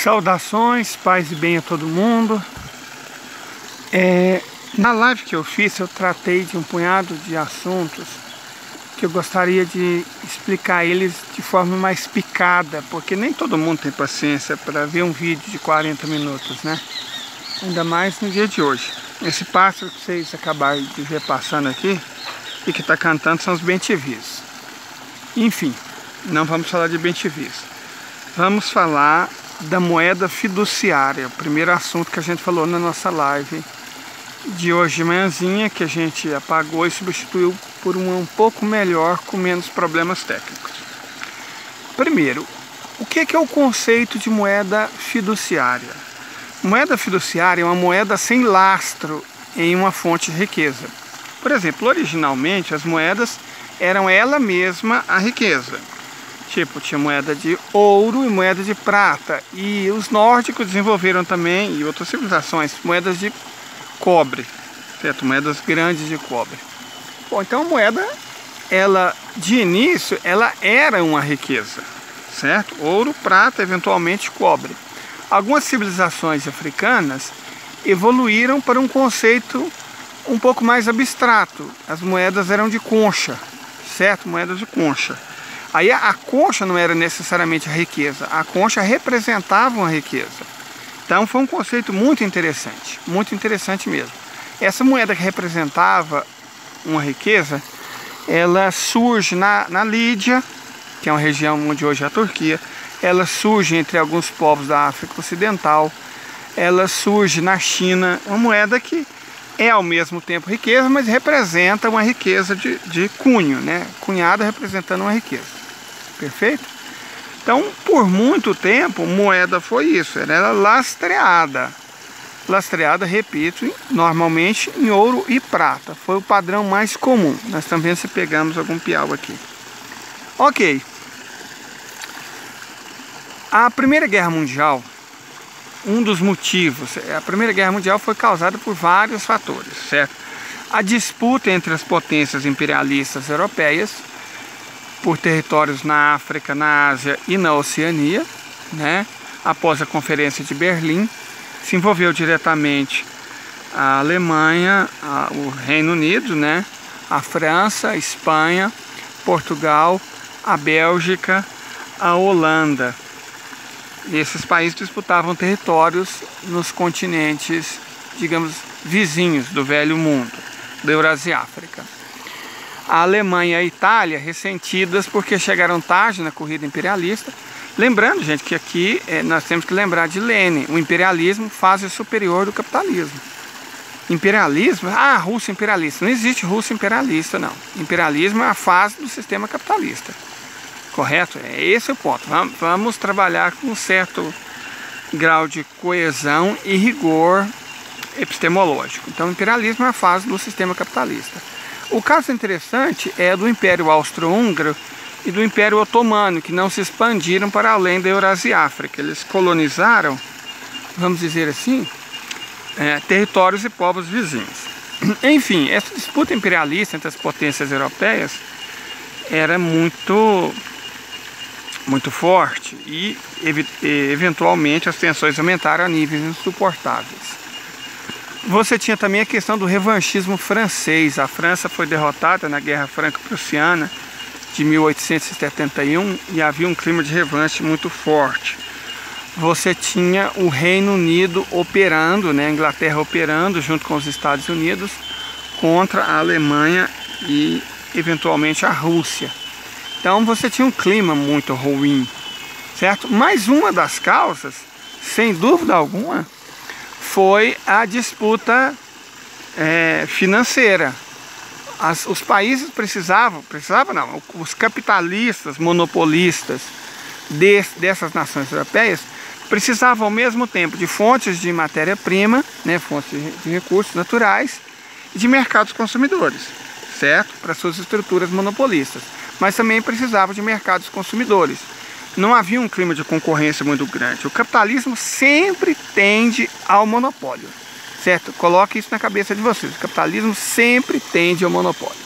Saudações, paz e bem a todo mundo. Na live que eu fiz, eu tratei de um punhado de assuntos que eu gostaria de explicar eles de forma mais picada, porque nem todo mundo tem paciência para ver um vídeo de 40 minutos, né? Ainda mais no dia de hoje. Esse pássaro que vocês acabaram de ver passando aqui e que está cantando são os bentivis. Enfim, não vamos falar de bentivis. Vamos falar da moeda fiduciária, o primeiro assunto que a gente falou na nossa live de hoje de manhãzinha, que a gente apagou e substituiu por uma um pouco melhor, com menos problemas técnicos. Primeiro, o que é o conceito de moeda fiduciária? Moeda fiduciária é uma moeda sem lastro em uma fonte de riqueza. Por exemplo, originalmente as moedas eram ela mesma a riqueza. Tipo, tinha moeda de ouro e moeda de prata. E os nórdicos desenvolveram também, e outras civilizações, moedas de cobre, certo? Moedas grandes de cobre. Bom, então a moeda, ela de início, ela era uma riqueza, certo? Ouro, prata, eventualmente cobre. Algumas civilizações africanas evoluíram para um conceito um pouco mais abstrato. As moedas eram de concha, certo? Moedas de concha. Aí a concha não era necessariamente a riqueza, a concha representava uma riqueza. Então foi um conceito muito interessante mesmo. Essa moeda que representava uma riqueza, ela surge na Lídia, que é uma região onde hoje é a Turquia. Ela surge entre alguns povos da África Ocidental. Ela surge na China, uma moeda que é ao mesmo tempo riqueza, mas representa uma riqueza de cunho, né? Cunhada representando uma riqueza. Perfeito? Então, por muito tempo, moeda foi isso, ela era lastreada. Lastreada, repito, normalmente em ouro e prata. Foi o padrão mais comum. Nós estamos vendo se pegamos algum piau aqui. Ok. A Primeira Guerra Mundial, um dos motivos, a Primeira Guerra Mundial foi causada por vários fatores, certo? A disputa entre as potências imperialistas europeias por territórios na África, na Ásia e na Oceania, né? Após a Conferência de Berlim, se envolveu diretamente a Alemanha, o Reino Unido, né? A França, a Espanha, Portugal, a Bélgica, a Holanda. E esses países disputavam territórios nos continentes, digamos, vizinhos do Velho Mundo, da Eurásia e África. A Alemanha e a Itália ressentidas porque chegaram tarde na corrida imperialista. Lembrando, gente, que aqui nós temos que lembrar de Lenin, o imperialismo fase superior do capitalismo. Imperialismo, Rússia imperialista. Não existe Rússia imperialista, não. Imperialismo é a fase do sistema capitalista. Correto? É esse o ponto. Vamos trabalhar com um certo grau de coesão e rigor epistemológico. Então, o imperialismo é a fase do sistema capitalista. O caso interessante é do Império Austro-Húngaro e do Império Otomano, que não se expandiram para além da Eurásia e África. Eles colonizaram, vamos dizer assim, territórios e povos vizinhos. Enfim, essa disputa imperialista entre as potências europeias era muito forte e eventualmente as tensões aumentaram a níveis insuportáveis. Você tinha também a questão do revanchismo francês. A França foi derrotada na Guerra Franco-Prussiana de 1871 e havia um clima de revanche muito forte. Você tinha o Reino Unido operando, né, a Inglaterra operando junto com os Estados Unidos contra a Alemanha e eventualmente a Rússia. Então você tinha um clima muito ruim, certo? Mas uma das causas, sem dúvida alguma, foi a disputa financeira. Os países os capitalistas, monopolistas dessas nações europeias precisavam ao mesmo tempo de fontes de matéria-prima, né, fontes de recursos naturais e de mercados consumidores, certo? Para suas estruturas monopolistas. Mas também precisavam de mercados consumidores. Não havia um clima de concorrência muito grande. O capitalismo sempre tende ao monopólio, certo? Coloque isso na cabeça de vocês. O capitalismo sempre tende ao monopólio.